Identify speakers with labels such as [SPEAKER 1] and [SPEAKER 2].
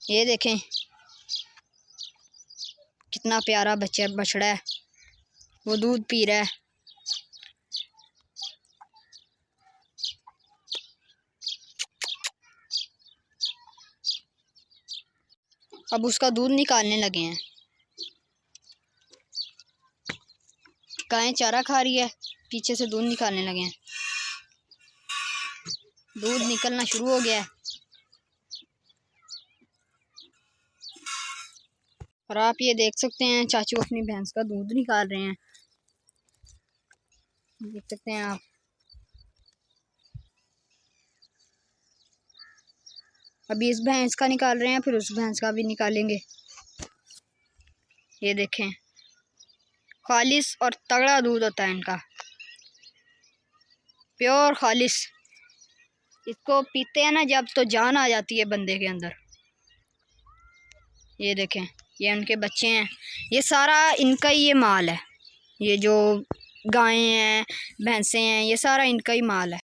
[SPEAKER 1] ये देखें कितना प्यारा बछड़ा है, वो दूध पी रहा है। अब उसका दूध निकालने लगे हैं। गायें चारा खा रही है, पीछे से दूध निकालने लगे हैं। दूध निकलना शुरू हो गया है और आप ये देख सकते हैं चाचू अपनी भैंस का दूध निकाल रहे हैं। देख सकते हैं आप। अभी इस भैंस का निकाल रहे हैं, फिर उस भैंस का भी निकालेंगे। ये देखें खालिस और तगड़ा दूध होता है इनका, प्योर खालिस। इसको पीते हैं ना जब, तो जान आ जाती है बंदे के अंदर। ये देखें ये उनके बच्चे हैं, ये सारा इनका ही ये माल है। ये जो गायें हैं भैंसें हैं ये सारा इनका ही माल है।